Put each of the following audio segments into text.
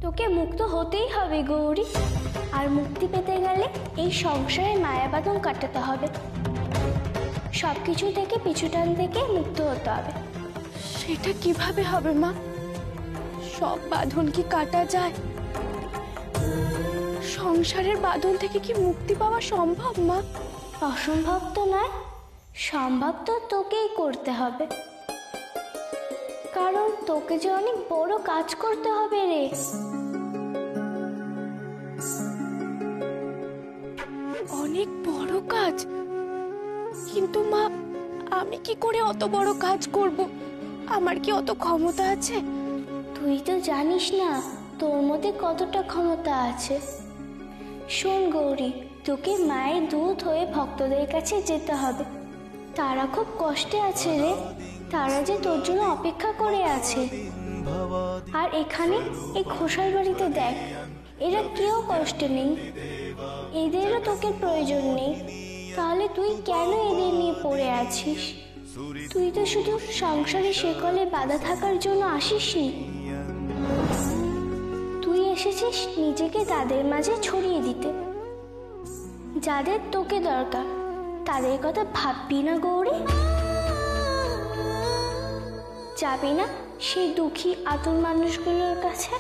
তোকে মুক্ত হতেই হবে গৌরী। আর মুক্তি পেতে গেলে এই সংসারে মায়াবাঁধন কাটাতে হবে, সবকিছু থেকে পিছুটান থেকে মুক্ত হতে হবে। সেটা কিভাবে হবে মা? সব বাঁধন কি কাটা যায়? সংসারের বাঁধন থেকে কি মুক্তি পাওয়া সম্ভব মা? অসম্ভব তো নয়, সম্ভব তো তোকেই করতে হবে, কারণ তোকে যে অনেক বড় কাজ করতে হবে রে। অনেক বড় কাজ? কিন্তু মা, আমি কি করে অত বড় কাজ করব? আমার কি অত ক্ষমতা আছে? তুই তো জানিস না তোর মধ্যে কতটা ক্ষমতা আছে। শোন গৌরী, তোকে মায়ের দূত হয়ে ভক্তদের কাছে যেতে হবে। তারা খুব কষ্টে আছে রে, তারা যে তোর জন্য অপেক্ষা করে আছে। আর এখানে এই ঘোষাল বাড়িতে দেখ, এরা কেউ কষ্টে নেই, এদেরও তোকে প্রয়োজন নেই। তাহলে তুই কেন এদের নিয়ে পড়ে আছিস? তুই তো শুধু সংসারে শেকলে বাঁধা থাকার জন্য আসিসনি, তুই এসেছিস নিজেকে তাদের মাঝে ছড়িয়ে দিতে। যাদের তোকে দরকার তাদের কথা ভাববি না গৌরী? যাবি না সেই দুঃখী আতুর মানুষগুলোর কাছে?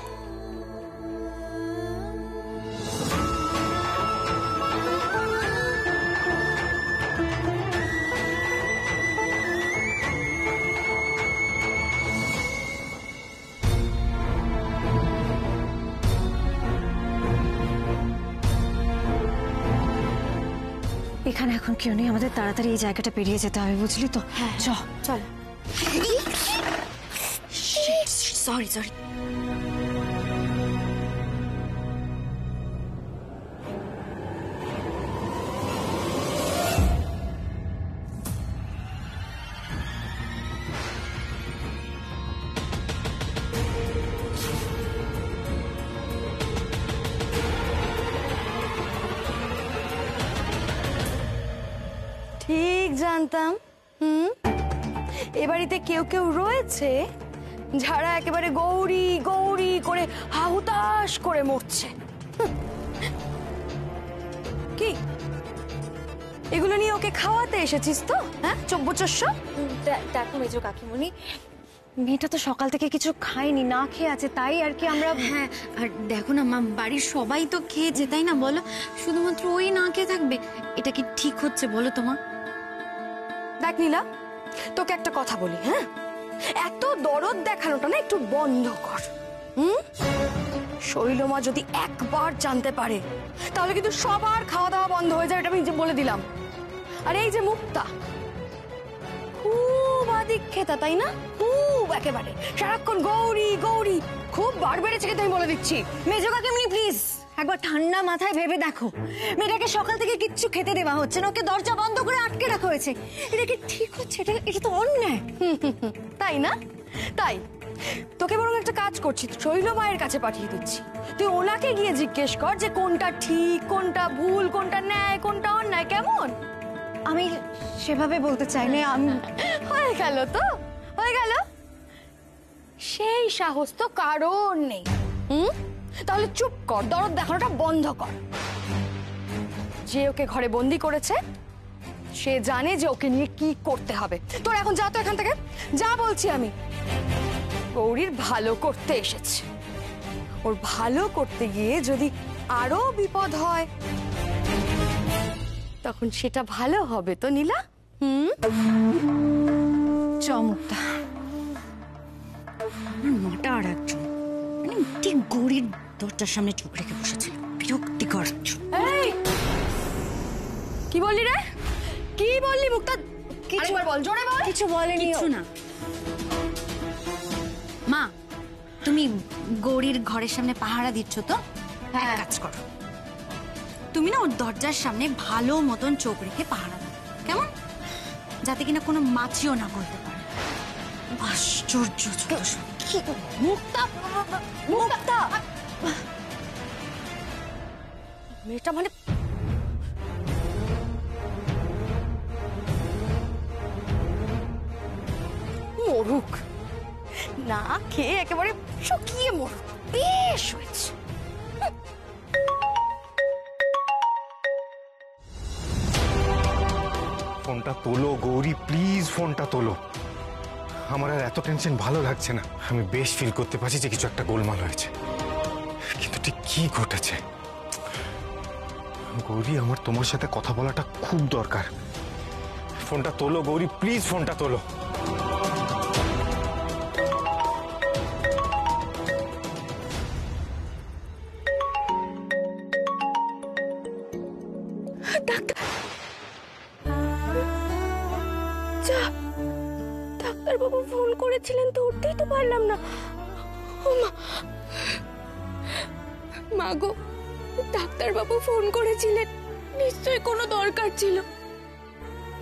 এখানে এখন কেউ নেই, আমাদের তাড়াতাড়ি এই জায়গাটা পেরিয়ে যেতে হবে, বুঝলি তো? হ্যাঁ চল। সরি। ঠিক জানতাম। এ বাড়িতে কেউ কেউ রয়েছে যারা একেবারে গৌরী গৌরী করে হাহুতাশ করে মরছে। কি এগুলো নিয়ে ওকে খাওয়াতে এসেছিস তো? হ্যাঁ, চব্বচস্য। দেখো মেজো কাকিমণি, মেয়েটা তো সকাল থেকে কিছু খায়নি, না খেয়ে আছে, তাই আর কি আমরা। হ্যাঁ, আর দেখো না মা, বাড়ির সবাই তো খেয়েছে, তাই না? বলো, শুধুমাত্র ওই না খেয়ে থাকবে? এটা কি ঠিক হচ্ছে বলো তোমার? দেখ নীলা, তোকে একটা কথা বলি, হ্যাঁ, এত দরদ দেখানোটা না একটু বন্ধ কর। শৈলমা যদি একবার জানতে পারে তাহলে কিন্তু সবার খাওয়া দাওয়া বন্ধ হয়ে যাবে, এটা আমি বলে দিলাম। আর এই যে মুক্তা, খুব আদিক্ষেতা, তাই না? খুব একেবারে সারাক্ষণ গৌরী গৌরী, খুব বার বেড়েছে কিন্তু আমি বলে দিচ্ছি। মেজো কাকিমণি প্লিজ একবার ঠান্ডা মাথায় ভেবে দেখো, মেয়েটাকে সকাল থেকে কিচ্ছু খেতে দেওয়া হচ্ছে না, ওকে দরজা বন্ধ করে আটকে রাখা হয়েছে। এটা কি ঠিক হচ্ছে? এটা তো অন্যায়, তাই না? তাই তোকে বরং একটা কাজ করছি, শৈল মায়ের কাছে পাঠিয়ে দিচ্ছি। তুই ওনাকে গিয়ে জিজ্ঞেস কর যে কোনটা ঠিক, কোনটা ভুল, কোনটা ন্যায়, কোনটা অন্যায়। কেমন? আমি সেভাবে বলতে চাইনি। আমি হয়ে গেল তো, হয়ে গেল। সেই সাহস তো কারণ নেই। তাহলে চুপ কর, দরদ দেখানোটা বন্ধ কর। যে ওকে ঘরে বন্দি করেছে সে জানে যে ওকে নিয়ে কি করতে হবে। তোর এখন যা তো এখান থেকে, যা বলছি আমি। গৌরীর ভালো করতে এসেছে, ওর ভালো করতে গিয়ে যদি আরো বিপদ হয় তখন সেটা ভালো হবে তো নীলা? চমকটা মাটা আর একজন ঠিক গৌরীর দরজার সামনে চোখ রেখে বসেছিল, বিরক্তিকর। এই কি বললি রে? কি বললি মুক্তা? কিছু বল, জোরে বল। কিছু বলেনি। কিছু না মা, তুমি গৌরীর ঘরের সামনে পাহারা দিচ্ছ তো? এক কাজ করো, তুমি না ওর দরজার সামনে ভালো মতন চোখ রেখে পাহারা দাও, কেমন? যাতে কিনা কোনো মাছিও না করতে পারে। আশ্চর্য মুক্তা, মুক্তা মেয়েটা মানে মরুক, না খেয়ে একেবারে শুকিয়ে মর। বেশ হয়েছে। ফোনটা তোলো গৌরী, প্লিজ ফোনটা তোলো। আমার আর এত টেনশন ভালো লাগছে না। আমি বেশ ফিল করতে পারছি যে কিছু একটা গোলমাল হয়েছে, কিন্তু ঠিক কি ঘটেছে? গৌরী, আমার তোমার সাথে কথা বলাটা খুব দরকার। ফোনটা তোলো গৌরী, প্লিজ ফোনটা তোলো। ডাক্তারবাবু ফোন করেছিলেন তো, উঠতেই তো পারলাম না। ও মা গো, ডাক্তারবাবু ফোন করেছিলেন, নিশ্চয়ই কোনো দরকার ছিল।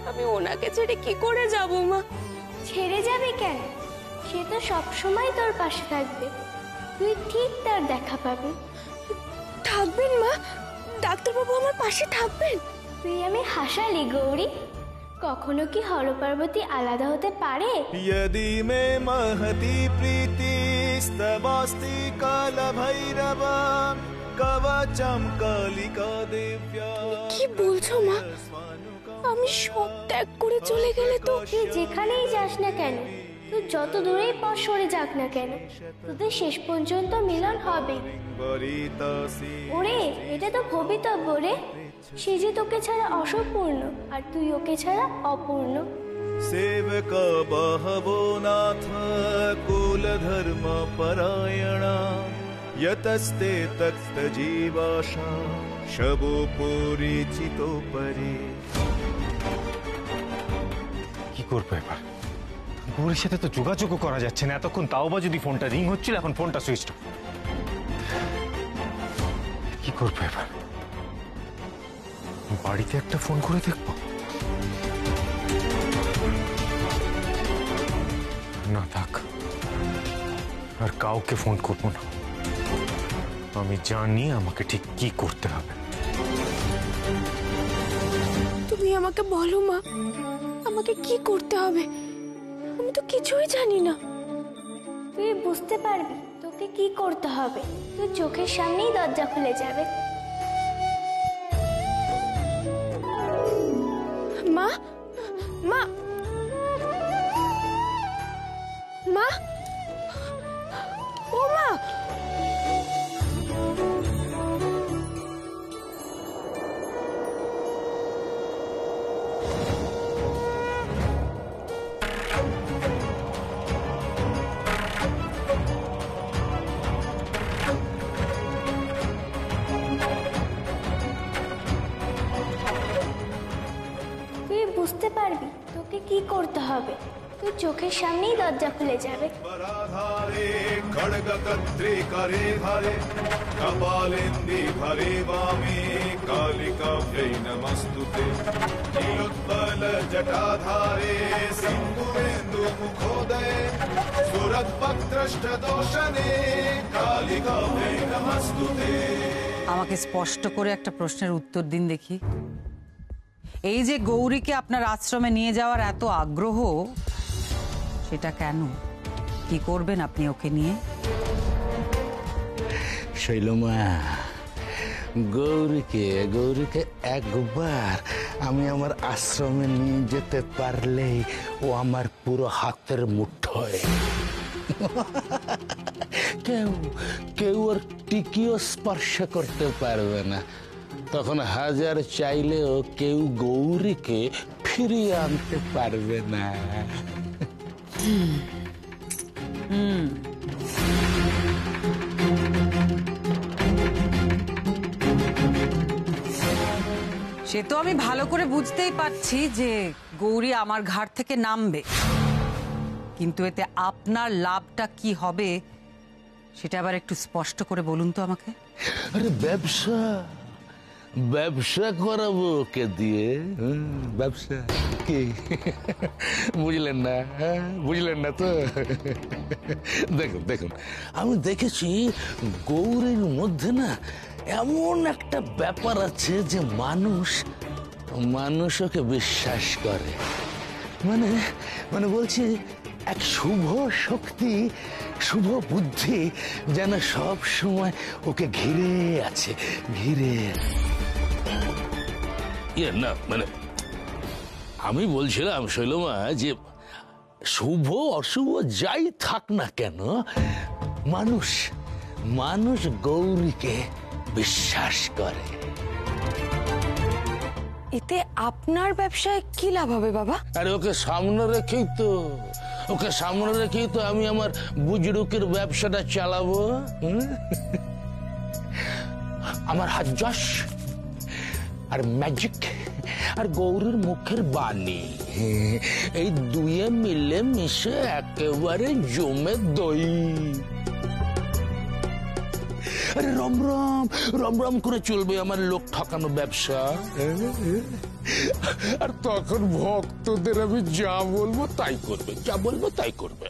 আমি ওনাকে ছেড়ে কি করে যাব মা? ছেড়ে যাবি কেন? সে তো সবসময় তোর পাশে থাকবে, তুই ঠিক তার দেখা পাবি। থাকবেন মা? ডাক্তারবাবু আমার পাশে থাকবেন? তুই আমি হাসালি গৌরী, কখনো কি হরপার্বতী আলাদা হতে পারে? यदि मे महती प्रीतिस्तवास्ति कालभैरव कवचं कालिका दिव्या। কি বলছো মা? আমি সব ত্যাগ করে চলে গেলে তো? তুই যেখানেই যাস না কেন, তুই যত দূরেই পথ সরে যাক না কেন, তোদের শেষ পর্যন্ত মিলন হবে। ওরে, এটা তো ভবিতব্য রে। সে যে তোকে ছাড়া অসম্পূর্ণ, আর তুই ওকে ছাড়া অপূর্ণ। सेवक बहवो नाथ कुल धर्म परायणा यतस्ते तक्त जीवाशा शबो परिचितो परे। কি করবো এবার? গৌরীর সাথে তো যোগাযোগও করা যাচ্ছে না এতক্ষণ, তাও বা যদি ফোনটা রিং হচ্ছিল, এখন ফোনটা সুইচ অফ। কি করবো এবার? বাড়িতে একটা ফোন করে দেখবো। না থাক, আর কাউকে ফোন করবো না। আমি জানি আমাকে ঠিক কি করতে হবে। তুমি আমাকে বলো মা, আমাকে কি করতে হবে? আমি তো কিছুই জানি না। তুই বুঝতে পারবি তোকে কি করতে হবে। তুই চোখের সামনেই দরজা খুলে যাবে। মা, মা, মা, ও মা। তুই বুঝতে পারবি তোকে কি করতে হবে। তুই চোখের সামনেই দরজা খুলে যাবে। पराधारे खड्गकर्त्री करे धरे कपालेन्दि भरे वामे कालिकाभ्यै नमस्तुते। नीलोत्पल जटाधारे सिन्दूरेन्दु मुखोदये सुरद्भक्त्रष्टदोषणे कालिकाभ्यै नमस्तुते। আমাকে স্পষ্ট করে একটা প্রশ্নের উত্তর দিন দেখি। এই যে গৌরীকে আপনার আশ্রমে নিয়ে যাওয়ার এত আগ্রহ, সেটা কেন? কি করবেন আপনি ওকে নিয়ে? শৈলমা, গৌরীকে একবার আমি আমার আশ্রমে নিয়ে যেতে পারলেই ও আমার পুরো হাতের মুঠোয়। কেউ ওর টিকিও স্পর্শ করতে পারবে না। তখন হাজার চাইলেও কেউ গৌরীকে ফিরিয়ে আনতে পারবে না। সে তো আমি ভালো করে বুঝতেই পারছি যে গৌরী আমার ঘাট থেকে নামবে, কিন্তু এতে আপনার লাভটা কি হবে সেটা আবার একটু স্পষ্ট করে বলুন তো আমাকে। আরে ব্যবসা করাবো ওকে দিয়ে। ব্যবসা কি বুঝলেন না? বুঝলেন না তো? দেখুন আমি দেখেছি গৌরীর মধ্যে না এমন একটা ব্যাপার আছে যে মানুষ ওকে বিশ্বাস করে। মানে বলছি এক শুভ শক্তি, শুভ বুদ্ধি যেন সব সময় ওকে ঘিরে আছে, ঘিরে। না মানে আমি বলছিলাম শৈলমা যে শুভ অশুভ যাই থাক না কেন, মানুষ মানুষ গৌরীকে বিশ্বাস করে। এতে আপনার ব্যবসায় কি লাভ হবে বাবা? আরে ওকে সামনে রেখেই তো আমি আমার বুজরুকের ব্যবসাটা চালাবো। আমার হাজ্জাস আর ম্যাজিক আর গৌরীর মুখের বাণী, এই দুয়ে মিলে মিশে একেবারে জমে দই। আরে রম রম করে চলবে আমার লোক ঠকানো ব্যবসা। আর তখন ভক্তদের আমি যা বলবো তাই করবে।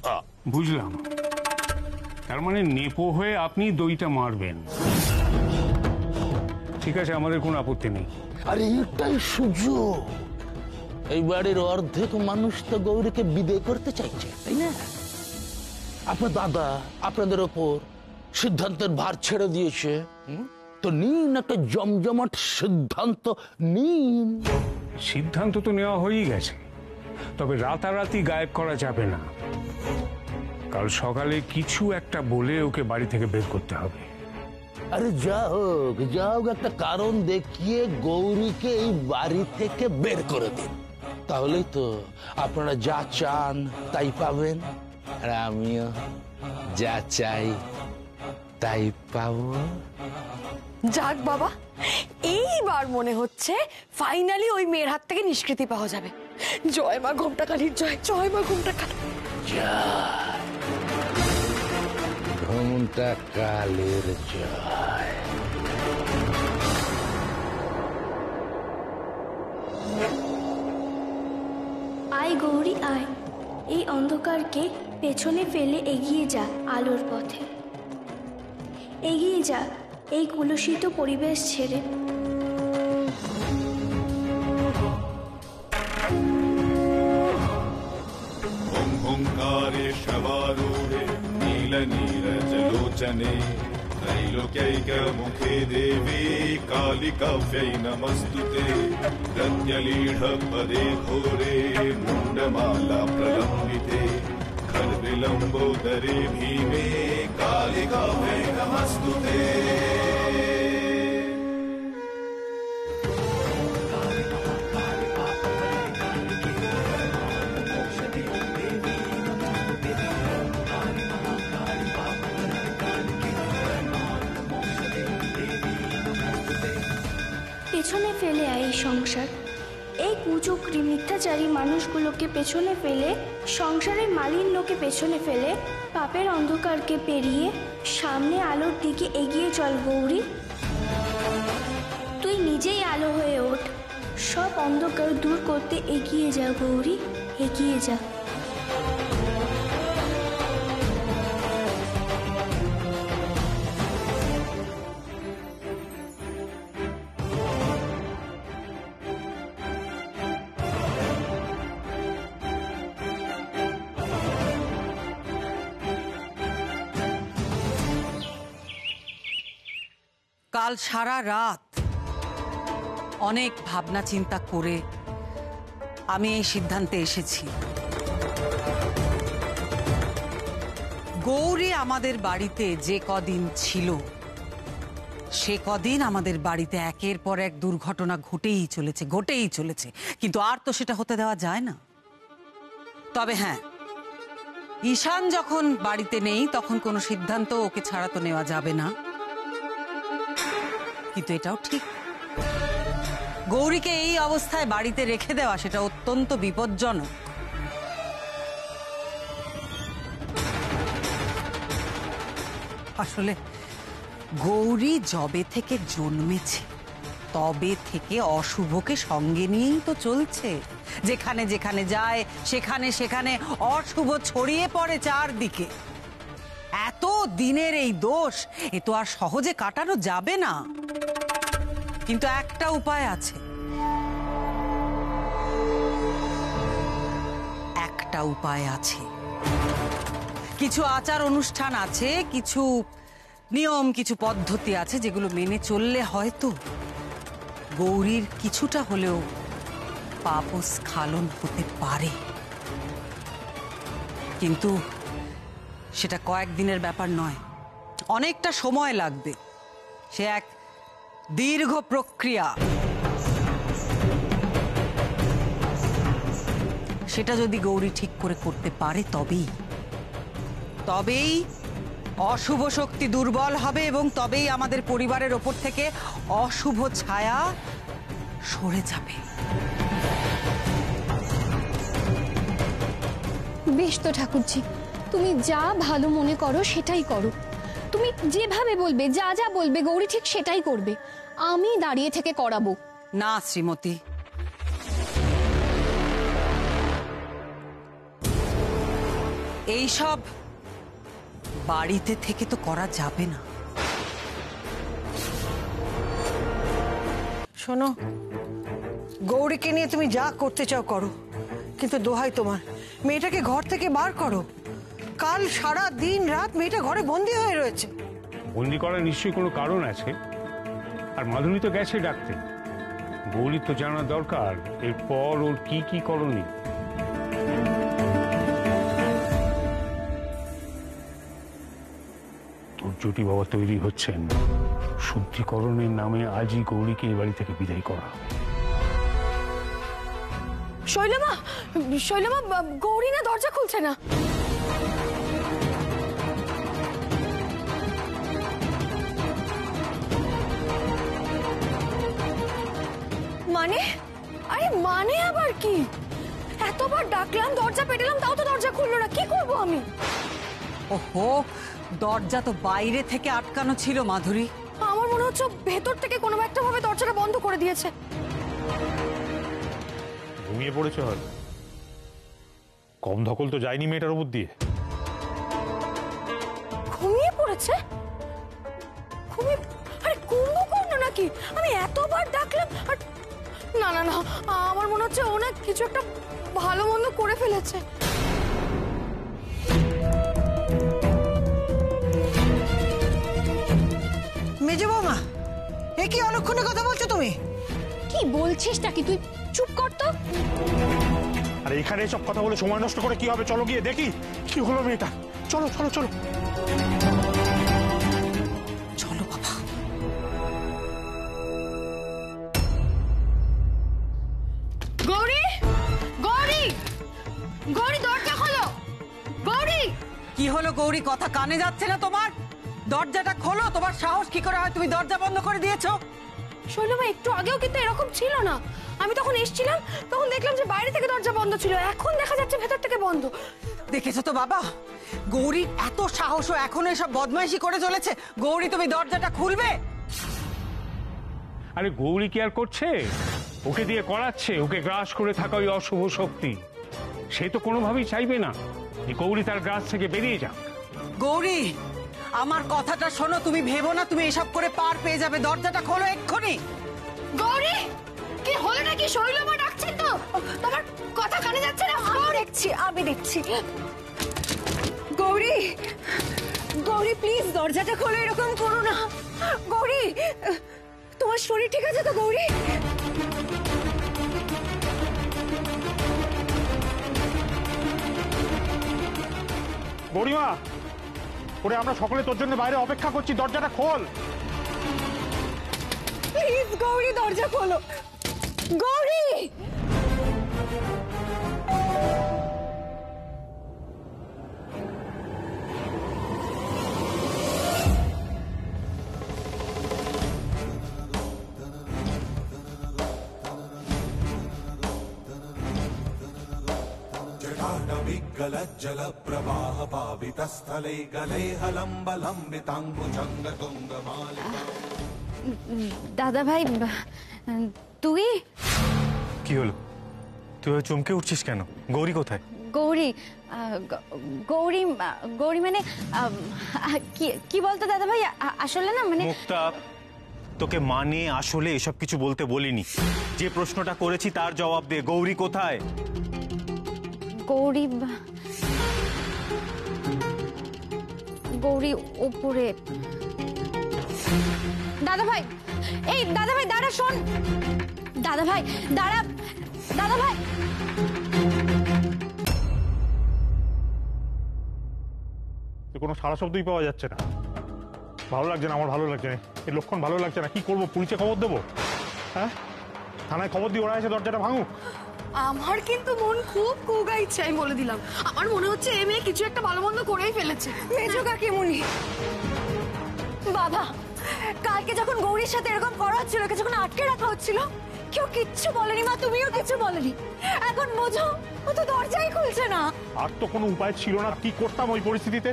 বুঝলাম, তার মানে নেপো হয়ে আপনি দইটা মারবেন। ঠিক আছে, আমাদের কোনো আপত্তি নেই। আরে এটাই সুযোগ। এই বাড়ির অর্ধেক মানুষ তো গৌরীকে বিদায় করতে চাইছে, তাই না? আপনার দাদা আপনাদের ওপর সিদ্ধান্তের ভার ছেড়ে দিয়েছে, তো নিন একটা জমজমাট সিদ্ধান্ত নিন। সিদ্ধান্ত তো নেওয়া হয়েই গেছে, তবে রাতারাতি গায়েব করা যাবে না। কাল সকালে কিছু একটা বলে ওকে বাড়ি থেকে বের করতে হবে। আরে যা হোক একটা কারণ দেখিয়ে গৌরীকে এই বাড়ি থেকে বের করে দিন, তাহলেই তো আপনারা যা চান তাই পাবেন, আর আমিও যা চাই তাই পাবো। যাক বাবা, এইবার মনে হচ্ছে ফাইনালি ওই মেয়ের হাত থেকে নিষ্কৃতি পাওয়া যাবে। জয় মা ঘোমটা কালীর জয়, জয় মা ঘোমটা কালী জয়, ঘোমটা কালীর জয়। আয় গৌরী আয়, এই অন্ধকারকে পেছনে ফেলে এগিয়ে যা আলোর পথে। এগিয়ে যা এই কলুষিত পরিবেশ ছেড়ে। ओंकारे शवारूढे नीलनीरजलोचने त्रैलोक्यैकमुखे देवी कालिकाव्यै नमस्तुते। प्रत्यलीढपदे घोरे मुण्डमाला प्रलम्बिते खर्विलम्बोदरे भीमे कालिकाव्यै नमस्तुते। পেছনে ফেলে আয় এই সংসার, এই কুচক্রী মিথ্যাচারী মানুষগুলোকে পেছনে ফেলে, সংসারের মালিন্যকে পেছনে ফেলে, পাপের অন্ধকারকে পেরিয়ে সামনে আলোর দিকে এগিয়ে চল গৌরী। তুই নিজেই আলো হয়ে ওঠ, সব অন্ধকার দূর করতে এগিয়ে যা গৌরী, এগিয়ে যা। কাল সারা রাত অনেক ভাবনা চিন্তা করে আমি এই সিদ্ধান্তে এসেছি, গৌরী আমাদের বাড়িতে যে কদিন ছিল সে কদিন আমাদের বাড়িতে একের পর এক দুর্ঘটনা ঘটেই চলেছে, কিন্তু আর তো সেটা হতে দেওয়া যায় না। তবে হ্যাঁ, ঈশান যখন বাড়িতে নেই তখন কোনো সিদ্ধান্ত ওকে ছাড়া তো নেওয়া যাবে না। কিন্তু এটাও ঠিক, গৌরীকে এই অবস্থায় বাড়িতে রেখে দেওয়া সেটা অত্যন্ত বিপজ্জনক। আসলে গৌরী যবে থেকে জন্মেছে তবে থেকে অশুভকে সঙ্গে নিয়েই তো চলছে। যেখানে যেখানে যায় সেখানে সেখানে অশুভ ছড়িয়ে পড়ে চারদিকে। এত দিনের এই দোষ এ তো আর সহজে কাটানো যাবে না, কিন্তু একটা উপায় আছে। একটা উপায় আছে। কিছু আচার অনুষ্ঠান আছে, কিছু নিয়ম, কিছু পদ্ধতি আছে যেগুলো মেনে চললে হয়তো গৌরীর কিছুটা হলেও পাপস্খলন হতে পারে, কিন্তু সেটা কয়েকদিনের ব্যাপার নয়, অনেকটা সময় লাগবে। সে এক দীর্ঘ প্রক্রিয়া। সেটা যদি গৌরী ঠিক করে করতে পারে তবেই অশুভ শক্তি দুর্বল হবে এবং তবেই আমাদের পরিবারের ওপর থেকে অশুভ ছায়া সরে যাবে। বেশ তো ঠাকুরজি, তুমি যা ভালো মনে করো সেটাই করো। তুমি যেভাবে বলবে, যা যা বলবে গৌরী ঠিক সেটাই করবে। আমি দাঁড়িয়ে থেকে করাবো না শ্রীমতী, এইসব বাড়িতে থেকে তো করা যাবে না। শোনো, গৌরীকে নিয়ে তুমি যা করতে চাও করো, কিন্তু দোহাই তোমার মেয়েটাকে ঘর থেকে বার করো। কাল সারা দিন রাত মেয়েটা ঘরে বন্দি হয়ে রয়েছে। বন্দি করার নিশ্চয়ই কোনো কারণ আছে, আর মাধুরী তো গেছে ডাকতে। গৌরী তো জানা দরকার এরপর ওর কি কি করণীয়। জটি বাবা তৈরি হচ্ছেন, শুদ্ধিকরণের নামে আজই গৌরীকে এ বাড়ি থেকে বিদায় করা হবে। শৈলমা, শৈলমা, গৌরী না দরজা খুলছে না। মানে? আরে মানে আবার কি? এতবার ডাকলাম, দরজা পেটালাম, তাও তো দরজা খুললো না। কি করবো আমি? ওহো, দরজা তো বাইরে থেকে আটকানো ছিল মাধুরী। আমার মনে হচ্ছে ভেতর থেকে কোনো একটা ভাবে দরজাটা বন্ধ করে দিয়েছে। ঘুমিয়ে পড়েছে হয়তো, কম ধকল তো যায়নি মেয়েটার উপর দিয়ে। ঘুমিয়ে পড়েছে? আরে কুম্ভকর্ণ নাকি? আমি এতবার ডাকলাম আর না না না, আমার মনে হচ্ছে ও না কিছু একটা ভালো মন্দ করে ফেলেছে। মেজে বৌমা, এ কি অলক্ষণে কথা বলছো তুমি? কি বলছিসটা কি? তুই চুপ কর তো। আর এখানে সব কথা বলে সময় নষ্ট করে কি হবে? চলো গিয়ে দেখি কি হলো মেয়েটা। চলো চলো চলো চলো বাবা। গৌরী, গৌরী, গৌরী দরজা খোলো। গৌরী! কি হলো গৌরী, কথা কানে যাচ্ছে না তোমার? দরজাটা খোলো। তোমার সাহস কি করে হয় তুমি দরজা বন্ধ করে দিয়েছো? শৈলমা, একটু আগেও কিন্তু এরকম ছিল না। আমি তখন এসেছিলাম, তখন দেখলাম যে বাইরে থেকে দরজা বন্ধ ছিল, এখন দেখা যাচ্ছে ভেতর থেকে বন্ধ। দেখেছো তো বাবা, গৌরীর এত সাহস ও এখনো এসব বদমাইশি করে চলেছে। গৌরী, তুমি দরজাটা খুলবে? আরে গৌরী কি আর করছে? ওকে দিয়ে করাচ্ছে। ওকে গ্রাস করে থাকা ওই অশুভ শক্তি, সে তো কোনোভাবেই চাইবে না যে গৌরী তার গ্রাস থেকে বেরিয়ে যাক। গৌরী, আমার কথাটা শোনো। তুমি ভেবো না তুমি এসব করে পার পেয়ে যাবে। দরজাটা খোলো এক্ষুনি। গৌরী, কি হলো নাকি? শৈলমা ডাকছেন তো, তোমার কথা কানে যাচ্ছে না? আমি দেখছি। গৌরী, গৌরী প্লিজ দরজাটা খোলো, এরকম করো না। গৌরী, তোমার শরীর ঠিক আছে তো গৌরী? গৌরীমা, ওরে আমরা সকলে তোর জন্য বাইরে অপেক্ষা করছি, দরজাটা খোল। প্লিজ গৌরী দরজা খোলো। গৌরী! जल प्रवाह पावितस्थले गले हलम्बलम्बिताम्बुजंग तुंगमालिका। দাদা ভাই, তুই? কি হলো? তুই চমকে উঠছিস কেন? গৌরী কোথায়? গৌরী, গৌরী, গৌরী মানে কি বলতো দাদা ভাই? আসলে না মানে মুক্তা, তোকে মানে আসলে এসব কিছু বলতে বলিনি। যে প্রশ্নটা করেছি তার জবাব দে। গৌরী কোথায়? গৌরী গৌরী উপরে। দাদা ভাই, এই দাদা ভাই দাঁড়া, শোন। দাদা ভাই দাঁড়া, দাদা ভাই। কোনো সারা শব্দই পাওয়া যাচ্ছে না। ভালো লাগছে না, আমার ভালো লাগছে না, এই লক্ষণ ভালো লাগছে না। কি করবো, পুলিশে খবর দেবো? হ্যাঁ, থানায় খবর দিয়ে ওরা এসে দরজাটা ভাঙুক। আমার কিন্তু মন খুব কুগাইছে, আমি বলে দিলাম। আমার মনে হচ্ছে এই মেয়ে কিছু একটা ভালো মন্দ করেই ফেলেছে। মেজো কাকিমুনি, বাবা কালকে যখন গৌরীর সাথে এরকম করা হচ্ছিল, ওকে যখন আটকে রাখা হচ্ছিল, কেউ কিচ্ছু বলেনি মা, তুমিও কিছু বলেনি। এখন বোঝো, ও তো দরজাই খুলছে না। আর তো কোনো উপায় ছিল না, কি করতাম ওই পরিস্থিতিতে?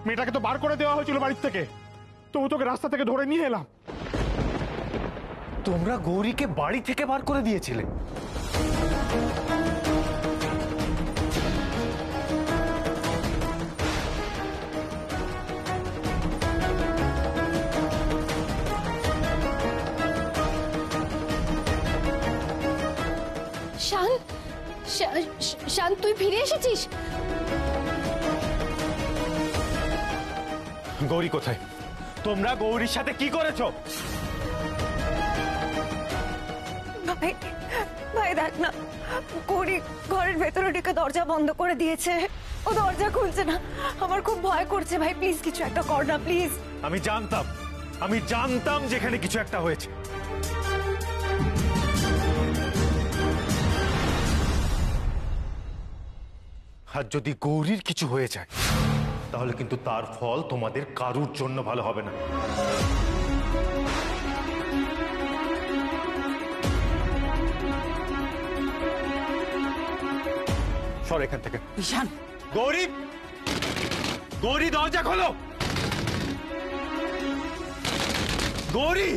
মেয়েটাকে তো বার করে দেওয়া হয়েছিল বাড়ির থেকে, তবু তোকে রাস্তা থেকে ধরে নিয়ে এলাম। তোমরা গৌরীকে বাড়ি থেকে বার করে দিয়েছিলে? শান, শান তুই ফিরে এসেছিস? গৌরী কোথায়? তোমরা গৌরীর সাথে কি করেছো? ভাই, ভাই দেখ না, গৌরী ঘরের ভেতরে ঢুকে দরজা বন্ধ করে দিয়েছে, ও দরজা খুলছে না। আমার খুব ভয় করছে ভাই, প্লিজ কিছু একটা কর না প্লিজ। আমি জানতাম যেখানে কিছু একটা হয়েছে। আর যদি গৌরীর কিছু হয়ে যায়, তাহলে কিন্তু তার ফল তোমাদের কারুর জন্য ভালো হবে না। সর এখান থেকে। ঈশান, গৌরী, গৌরী দরজা খোলো। গৌরী,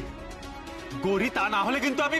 গৌরী, তা না হলে কিন্তু আমি